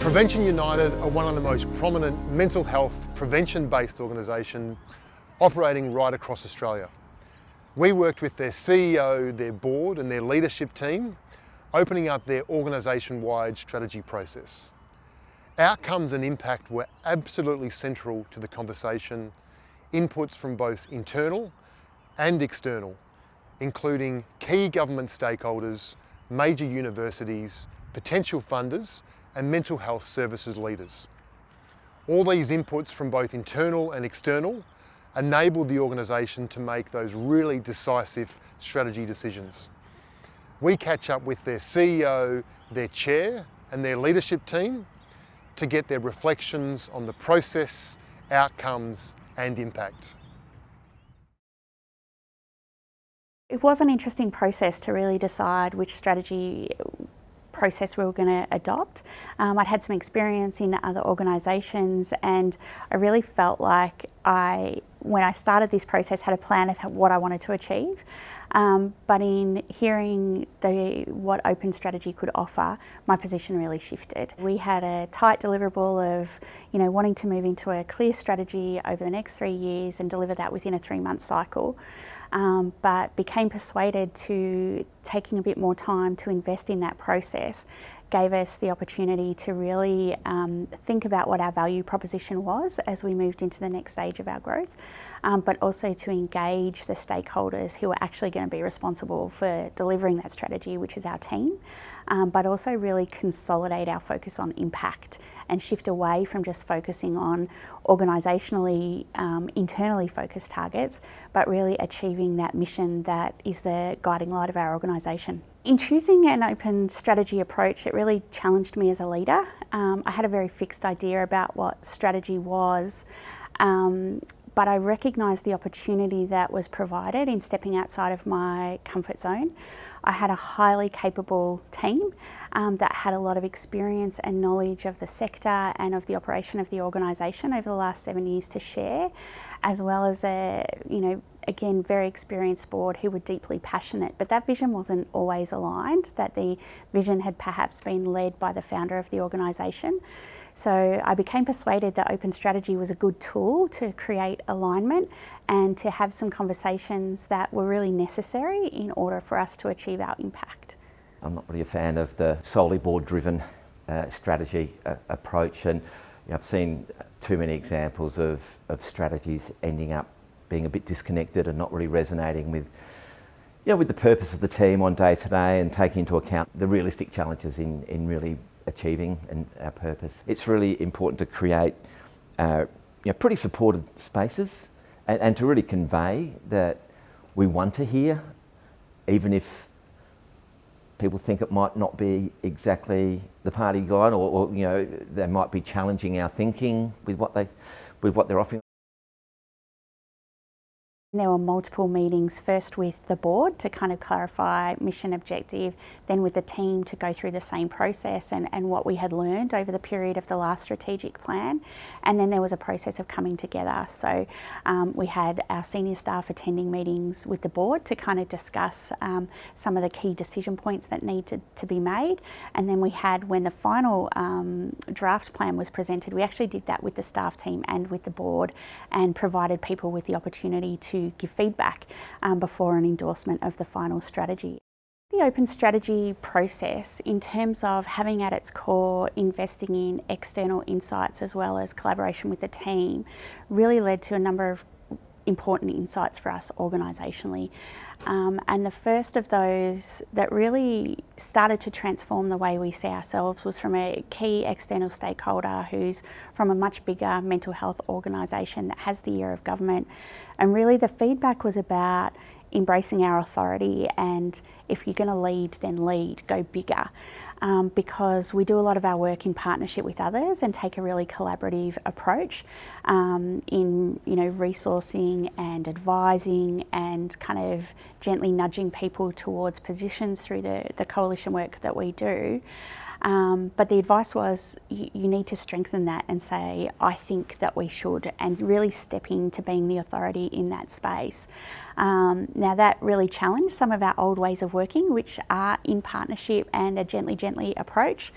Prevention United are one of the most prominent mental health prevention-based organisations operating right across Australia. We worked with their CEO, their board and their leadership team, opening up their organisation-wide strategy process. Outcomes and impact were absolutely central to the conversation, inputs from both internal and external, including key government stakeholders, major universities, potential funders and mental health services leaders. All these inputs from both internal and external enabled the organisation to make those really decisive strategy decisions. We catch up with their CEO, their chair and their leadership team to get their reflections on the process, outcomes and impact. It was an interesting process to really decide which strategy process we were going to adopt. I'd had some experience in other organisations and I really felt like when I started this process, had a plan of what I wanted to achieve. But in hearing what open strategy could offer, my position really shifted. We had a tight deliverable of wanting to move into a clear strategy over the next 3 years and deliver that within a 3-month cycle. But became persuaded to taking a bit more time to invest in that process gave us the opportunity to really think about what our value proposition was as we moved into the next stage of our growth, but also to engage the stakeholders who are actually going to be responsible for delivering that strategy, which is our team, but also really consolidate our focus on impact and shift away from just focusing on organisationally, internally focused targets, but really achieving that mission that is the guiding light of our organisation. In choosing an open strategy approach, it really challenged me as a leader. I had a very fixed idea about what strategy was, but I recognised the opportunity that was provided in stepping outside of my comfort zone. I had a highly capable team that had a lot of experience and knowledge of the sector and of the operation of the organisation over the last 7 years to share, as well as again, very experienced board who were deeply passionate, but that vision wasn't always aligned, that the vision had perhaps been led by the founder of the organisation. So I became persuaded that open strategy was a good tool to create alignment and to have some conversations that were really necessary in order for us to achieve our impact. I'm not really a fan of the solely board-driven strategy approach, and I've seen too many examples of strategies ending up being a bit disconnected and not really resonating with the purpose of the team on day to day and taking into account the realistic challenges in really achieving our purpose. It's really important to create pretty supported spaces and to really convey that we want to hear, even if people think it might not be exactly the party line, or they might be challenging our thinking with what they're offering. There were multiple meetings, first with the board to kind of clarify mission objective, then with the team to go through the same process and what we had learned over the period of the last strategic plan. And then there was a process of coming together. So we had our senior staff attending meetings with the board to kind of discuss some of the key decision points that needed to be made. And then we had, when the final draft plan was presented, we actually did that with the staff team and with the board and provided people with the opportunity to give feedback before an endorsement of the final strategy. The open strategy process, in terms of having at its core investing in external insights as well as collaboration with the team, really led to a number of important insights for us organisationally. And the first of those that really started to transform the way we see ourselves was from a key external stakeholder who's from a much bigger mental health organisation that has the ear of government. And really the feedback was about embracing our authority, and if you're going to lead, then lead, go bigger. Because we do a lot of our work in partnership with others and take a really collaborative approach in resourcing and advising and kind of gently nudging people towards positions through the coalition work that we do. But the advice was you need to strengthen that and say, I think that we should, and really step into being the authority in that space. Now that really challenged some of our old ways of working, which are in partnership and a gently approach.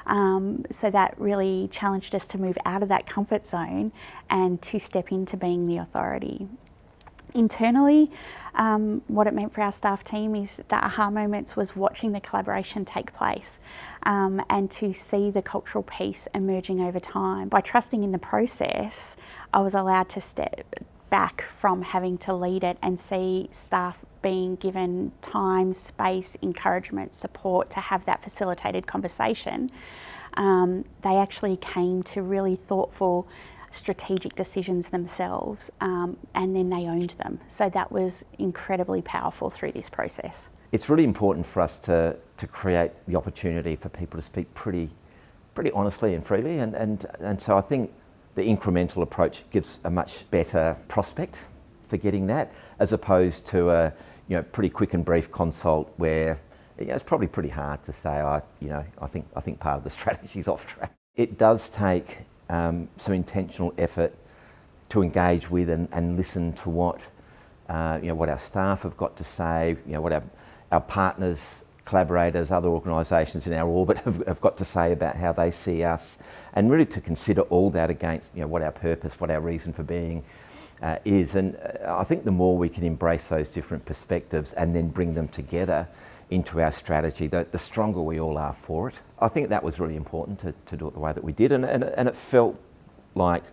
So that really challenged us to move out of that comfort zone and to step into being the authority. Internally, what it meant for our staff team is the aha moments was watching the collaboration take place and to see the cultural piece emerging over time. By trusting in the process, I was allowed to step back from having to lead it and see staff being given time, space, encouragement, support to have that facilitated conversation. They actually came to really thoughtful strategic decisions themselves, and then they owned them. So that was incredibly powerful through this process. It's really important for us to create the opportunity for people to speak pretty honestly and freely, and so I think the incremental approach gives a much better prospect for getting that, as opposed to a pretty quick and brief consult where it's probably pretty hard to say, I think part of the strategy is off track. It does take some intentional effort to engage with and listen to what our staff have got to say, what our partners, collaborators, other organisations in our orbit have got to say about how they see us, and really to consider all that against what our purpose, what our reason for being is. And I think the more we can embrace those different perspectives and then bring them together into our strategy, the stronger we all are for it. I think that was really important to do it the way that we did, and it felt like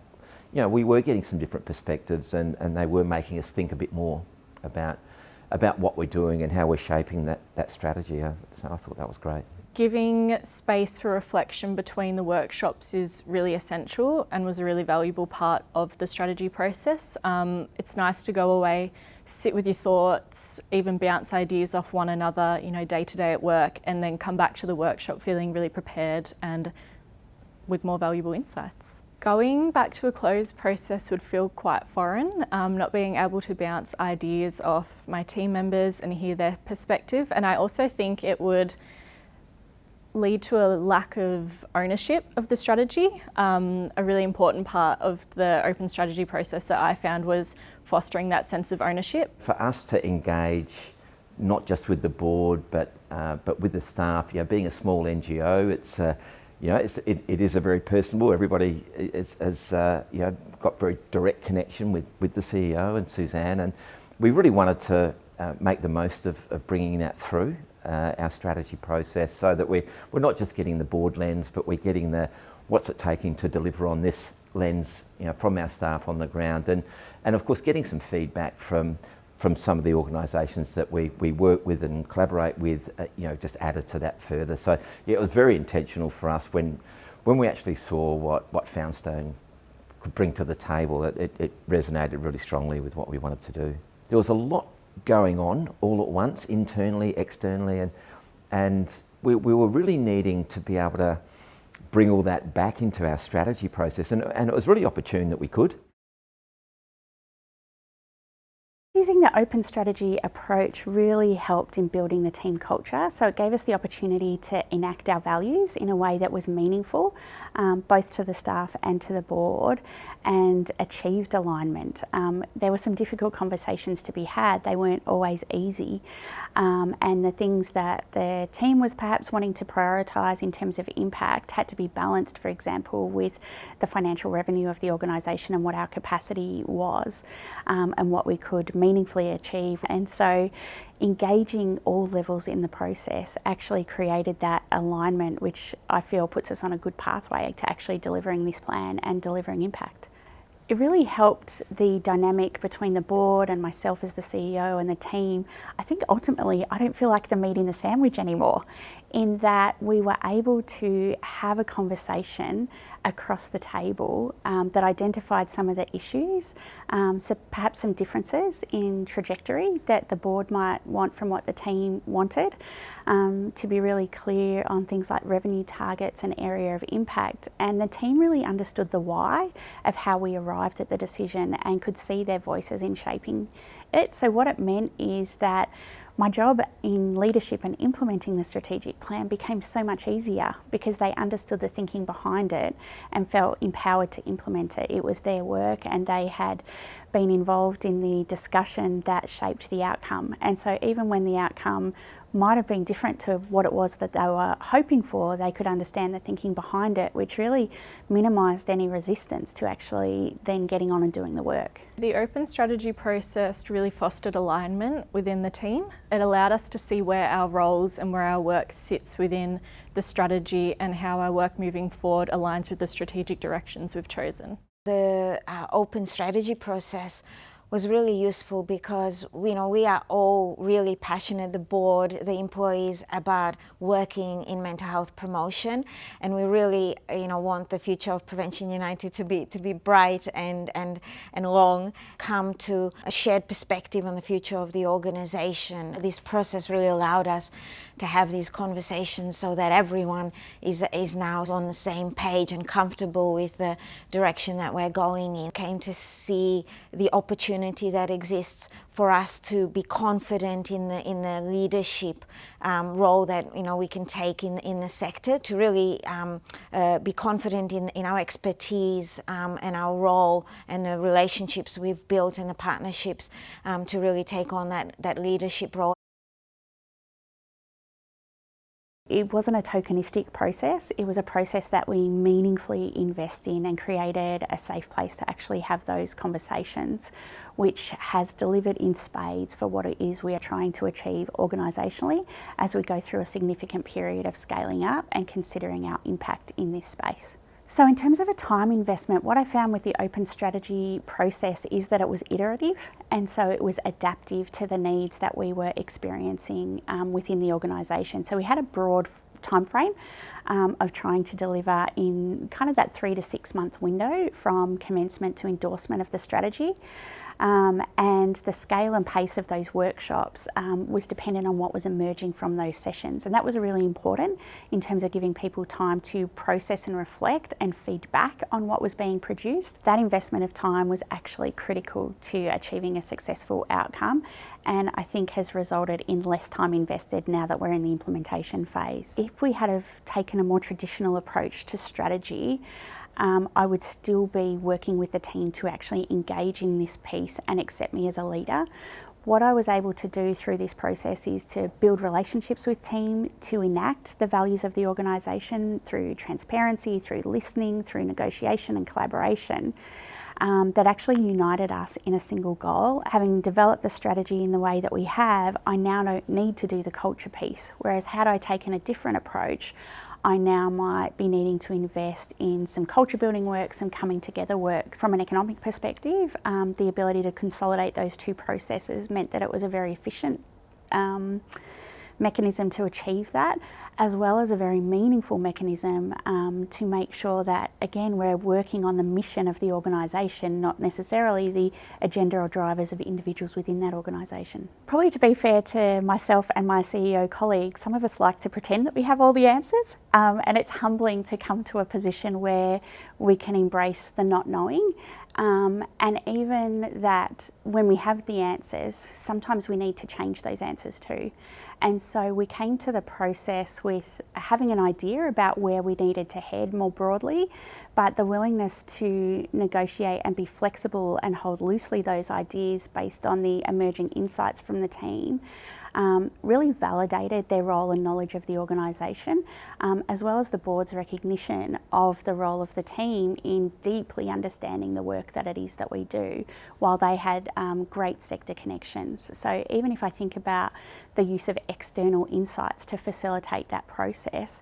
we were getting some different perspectives, and they were making us think a bit more about what we're doing and how we're shaping that strategy. So I thought that was great. Giving space for reflection between the workshops is really essential and was a really valuable part of the strategy process. It's nice to go away, sit with your thoughts, even bounce ideas off one another, day to day at work, and then come back to the workshop feeling really prepared and with more valuable insights. Going back to a closed process would feel quite foreign, not being able to bounce ideas off my team members and hear their perspective. And I also think it would lead to a lack of ownership of the strategy. A really important part of the open strategy process that I found was fostering that sense of ownership. For us to engage not just with the board but with the staff, being a small NGO, it is a very personable. Everybody has got very direct connection with the CEO and Suzanne, and we really wanted to make the most of bringing that through our strategy process, so that we're not just getting the board lens, but we're getting the what's it taking to deliver on this lens, from our staff on the ground, and of course getting some feedback from some of the organisations that we work with and collaborate with, just added to that further. So it was very intentional for us when we actually saw what Foundstone could bring to the table. It resonated really strongly with what we wanted to do. There was a lot going on all at once, internally, externally, and we were really needing to be able to bring all that back into our strategy process, and it was really opportune that we could. Using the open strategy approach really helped in building the team culture. So it gave us the opportunity to enact our values in a way that was meaningful, both to the staff and to the board, and achieved alignment. There were some difficult conversations to be had. They weren't always easy. And the things that the team was perhaps wanting to prioritise in terms of impact had to be balanced, for example, with the financial revenue of the organisation and what our capacity was, and what we could meaningfully achieve. And so engaging all levels in the process actually created that alignment, which I feel puts us on a good pathway to actually delivering this plan and delivering impact. It really helped the dynamic between the board and myself as the CEO and the team. I think ultimately I don't feel like the meat in the sandwich anymore, in that we were able to have a conversation across the table that identified some of the issues, so perhaps some differences in trajectory that the board might want from what the team wanted, to be really clear on things like revenue targets and area of impact. And the team really understood the why of how we arrived at the decision and could see their voices in shaping it. So what it meant is that My job in leadership and implementing the strategic plan became so much easier because they understood the thinking behind it and felt empowered to implement it. It was their work and they had been involved in the discussion that shaped the outcome. And so even when the outcome might have been different to what it was that they were hoping for, they could understand the thinking behind it, which really minimised any resistance to actually then getting on and doing the work. The open strategy process really fostered alignment within the team. It allowed us to see where our roles and where our work sits within the strategy and how our work moving forward aligns with the strategic directions we've chosen. The open strategy process was really useful because we are all really passionate, the board, the employees, about working in mental health promotion, and we really want the future of Prevention United to be bright and long, come to a shared perspective on the future of the organisation. This process really allowed us to have these conversations so that everyone is now on the same page and comfortable with the direction that we're going in. Came to see the opportunity that exists for us to be confident in the leadership role that we can take in the sector, to really be confident in our expertise and our role and the relationships we've built and the partnerships to really take on that leadership role. It wasn't a tokenistic process, it was a process that we meaningfully invest in and created a safe place to actually have those conversations, which has delivered in spades for what it is we are trying to achieve organisationally as we go through a significant period of scaling up and considering our impact in this space. So in terms of a time investment, what I found with the open strategy process is that it was iterative, and so it was adaptive to the needs that we were experiencing within the organisation. So we had a broad time frame of trying to deliver in kind of that 3 to 6 month window from commencement to endorsement of the strategy. And the scale and pace of those workshops was dependent on what was emerging from those sessions, and that was really important in terms of giving people time to process and reflect and feed back on what was being produced. That investment of time was actually critical to achieving a successful outcome, and I think has resulted in less time invested now that we're in the implementation phase. If we had have taken a more traditional approach to strategy, I would still be working with the team to actually engage in this piece and accept me as a leader. What I was able to do through this process is to build relationships with team, to enact the values of the organisation through transparency, through listening, through negotiation and collaboration, that actually united us in a single goal. Having developed the strategy in the way that we have, I now don't need to do the culture piece, whereas had I taken a different approach, I now might be needing to invest in some culture building work, some coming together work. From an economic perspective, the ability to consolidate those two processes meant that it was a very efficient mechanism to achieve that, as well as a very meaningful mechanism to make sure that, again, we're working on the mission of the organisation, not necessarily the agenda or drivers of individuals within that organisation. Probably to be fair to myself and my CEO colleagues, some of us like to pretend that we have all the answers, and it's humbling to come to a position where we can embrace the not knowing. And even that when we have the answers, sometimes we need to change those answers too. And so we came to the process with having an idea about where we needed to head more broadly, but the willingness to negotiate and be flexible and hold loosely those ideas based on the emerging insights from the team really validated their role and knowledge of the organisation, as well as the board's recognition of the role of the team in deeply understanding the work that it is that we do, while they had great sector connections. So even if I think about the use of external insights to facilitate that process,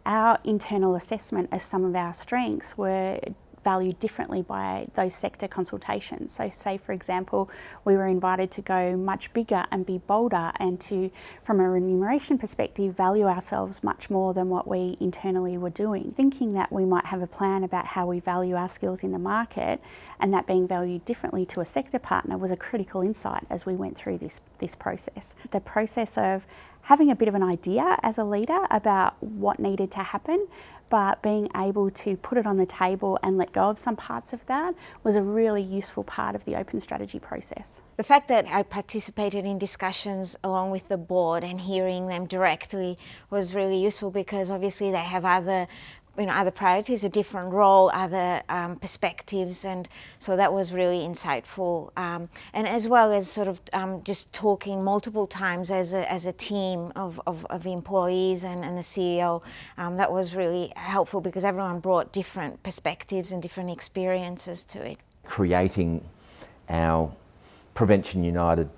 our internal assessment as some of our strengths were valued differently by those sector consultations. So say, for example, we were invited to go much bigger and be bolder and to, from a remuneration perspective, value ourselves much more than what we internally were doing. Thinking that we might have a plan about how we value our skills in the market and that being valued differently to a sector partner was a critical insight as we went through this process. The process of having a bit of an idea as a leader about what needed to happen, but being able to put it on the table and let go of some parts of that was a really useful part of the open strategy process. The fact that I participated in discussions along with the board and hearing them directly was really useful, because obviously they have other priorities, a different role, other perspectives, and so that was really insightful. And as well as sort of just talking multiple times as a team of employees and the CEO, that was really helpful, because everyone brought different perspectives and different experiences to it. Creating our Prevention United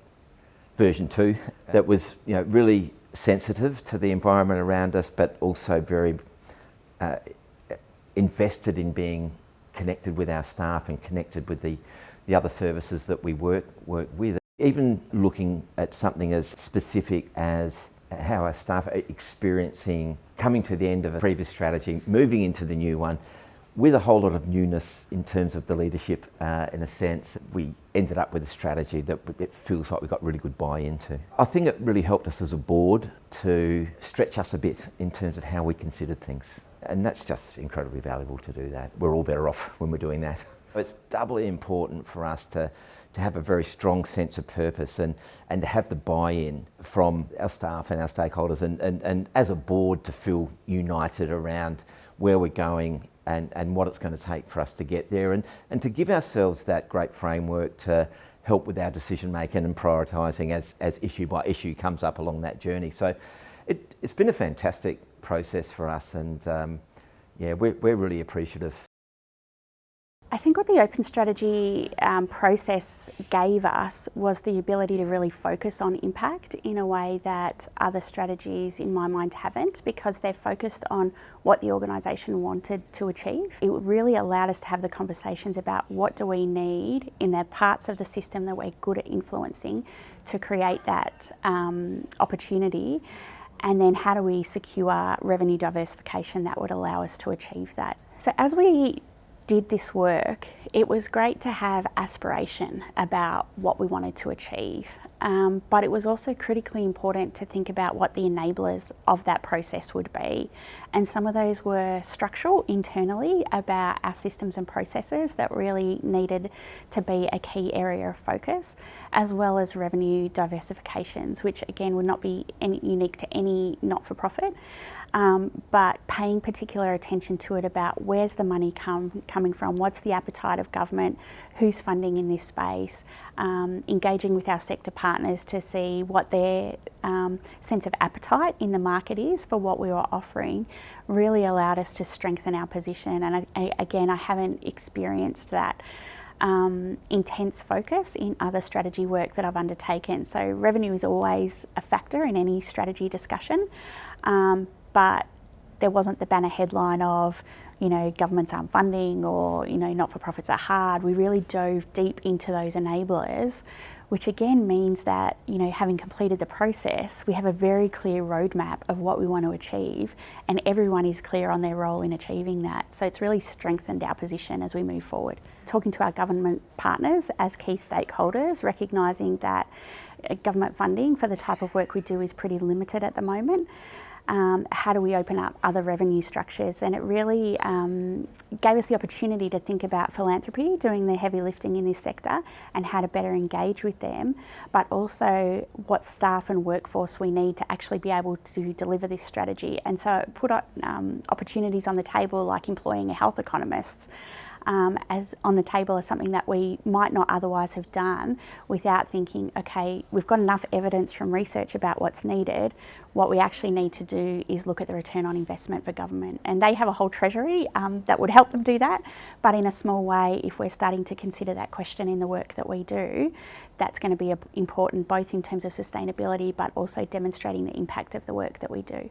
version 2 that was really sensitive to the environment around us, but also very invested in being connected with our staff and connected with the other services that we work with. Even looking at something as specific as how our staff are experiencing coming to the end of a previous strategy, moving into the new one, with a whole lot of newness in terms of the leadership. In a sense, we ended up with a strategy that it feels like we got really good buy-in to. I think it really helped us as a board to stretch us a bit in terms of how we considered things. And that's just incredibly valuable to do that. We're all better off when we're doing that. It's doubly important for us to have a very strong sense of purpose and to have the buy-in from our staff and our stakeholders, and as a board to feel united around where we're going and what it's going to take for us to get there, and to give ourselves that great framework to help with our decision making and prioritising as issue by issue comes up along that journey. So it's been a fantastic process for us, and we're really appreciative. I think what the open strategy process gave us was the ability to really focus on impact in a way that other strategies in my mind haven't, because they're focused on what the organisation wanted to achieve. It really allowed us to have the conversations about what do we need in the parts of the system that we're good at influencing to create that opportunity, and then how do we secure revenue diversification that would allow us to achieve that. So as we did this work, it was great to have aspiration about what we wanted to achieve, but it was also critically important to think about what the enablers of that process would be. And some of those were structural internally about our systems and processes that really needed to be a key area of focus, as well as revenue diversifications, which again would not be unique to any not-for-profit. But paying particular attention to it about where's the money coming from, what's the appetite of government, who's funding in this space, engaging with our sector partners to see what their sense of appetite in the market is for what we were offering, really allowed us to strengthen our position. And again, I haven't experienced that intense focus in other strategy work that I've undertaken. So revenue is always a factor in any strategy discussion, but there wasn't the banner headline of, governments aren't funding, or, not-for-profits are hard. We really dove deep into those enablers, which again means that, having completed the process, we have a very clear roadmap of what we want to achieve, and everyone is clear on their role in achieving that. So it's really strengthened our position as we move forward. Talking to our government partners as key stakeholders, recognising that government funding for the type of work we do is pretty limited at the moment. How do we open up other revenue structures? And it really gave us the opportunity to think about philanthropy doing the heavy lifting in this sector and how to better engage with them, but also what staff and workforce we need to actually be able to deliver this strategy. And so it put opportunities on the table, like employing a health economist as on the table as something that we might not otherwise have done, without thinking, okay, we've got enough evidence from research about what's needed. What we actually need to do is look at the return on investment for government. And they have a whole treasury that would help them do that. But in a small way, if we're starting to consider that question in the work that we do, that's going to be important both in terms of sustainability, but also demonstrating the impact of the work that we do.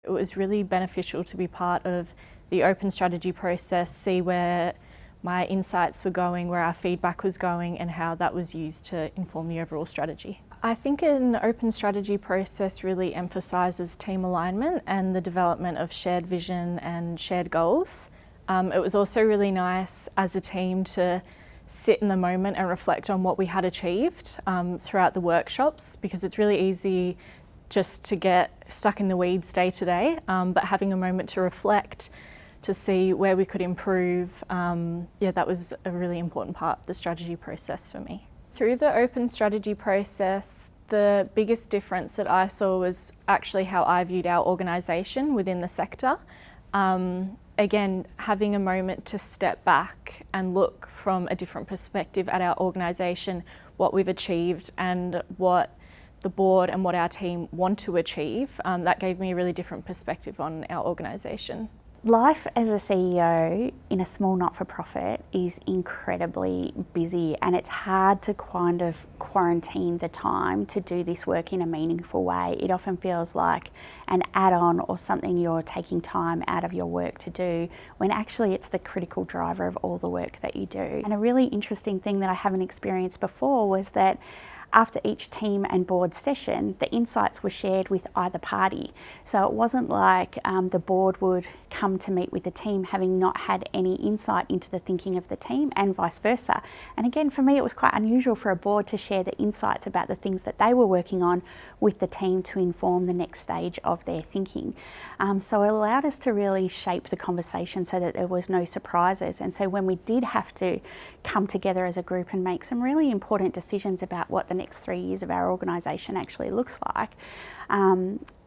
It was really beneficial to be part of the open strategy process, see where my insights were going, where our feedback was going, and how that was used to inform the overall strategy. I think an open strategy process really emphasises team alignment and the development of shared vision and shared goals. It was also really nice as a team to sit in the moment and reflect on what we had achieved throughout the workshops, because it's really easy just to get stuck in the weeds day to day, but having a moment to reflect, to see where we could improve, that was a really important part of the strategy process for me. Through the open strategy process, the biggest difference that I saw was actually how I viewed our organisation within the sector. Again, having a moment to step back and look from a different perspective at our organisation, what we've achieved and what the board and what our team want to achieve, that gave me a really different perspective on our organisation. Life as a CEO in a small not-for-profit is incredibly busy, and it's hard to kind of quarantine the time to do this work in a meaningful way. It often feels like an add-on or something you're taking time out of your work to do, when actually it's the critical driver of all the work that you do. And a really interesting thing that I haven't experienced before was that after each team and board session, the insights were shared with either party. So it wasn't like the board would come to meet with the team having not had any insight into the thinking of the team, and vice versa. And again, for me, it was quite unusual for a board to share the insights about the things that they were working on with the team to inform the next stage of their thinking. So it allowed us to really shape the conversation so that there was no surprises. And so when we did have to come together as a group and make some really important decisions about what the next 3 years of our organisation actually looks like,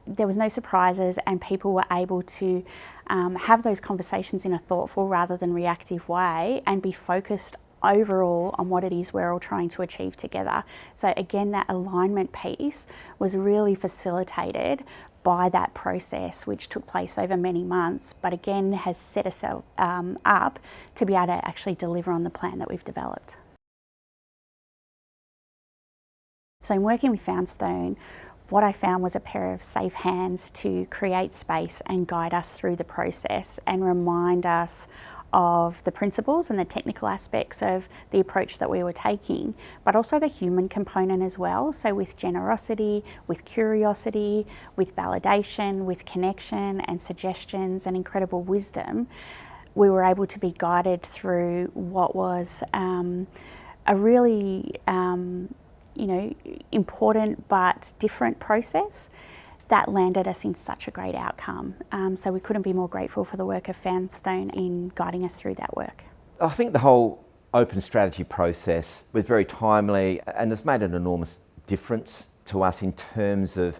there was no surprises, and people were able to have those conversations in a thoughtful rather than reactive way and be focused overall on what it is we're all trying to achieve together. So again, that alignment piece was really facilitated by that process, which took place over many months, but again has set us up to be able to actually deliver on the plan that we've developed. So in working with Foundstone, what I found was a pair of safe hands to create space and guide us through the process and remind us of the principles and the technical aspects of the approach that we were taking, but also the human component as well. So with generosity, with curiosity, with validation, with connection and suggestions and incredible wisdom, we were able to be guided through what was a really important but different process that landed us in such a great outcome. So we couldn't be more grateful for the work of Foundstone in guiding us through that work. I think the whole open strategy process was very timely and has made an enormous difference to us in terms of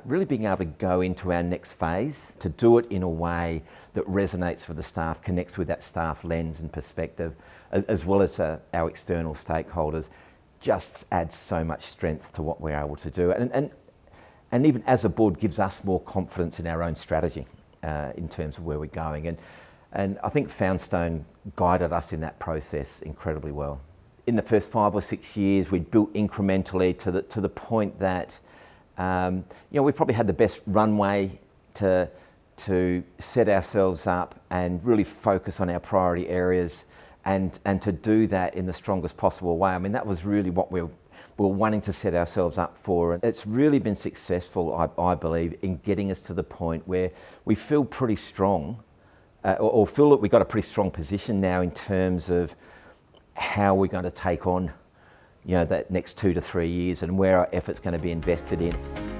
really being able to go into our next phase, to do it in a way that resonates for the staff, connects with that staff lens and perspective, as well as our external stakeholders. Just adds so much strength to what we're able to do, and even as a board gives us more confidence in our own strategy in terms of where we're going, and I think Foundstone guided us in that process incredibly well. In the first 5 or 6 years, we built incrementally to the point that we probably had the best runway to set ourselves up and really focus on our priority areas. And to do that in the strongest possible way. I mean, that was really what we were wanting to set ourselves up for. And it's really been successful, I believe, in getting us to the point where we feel pretty strong, or feel that we've got a pretty strong position now in terms of how we're going to take on, that next 2 to 3 years and where our effort's going to be invested in.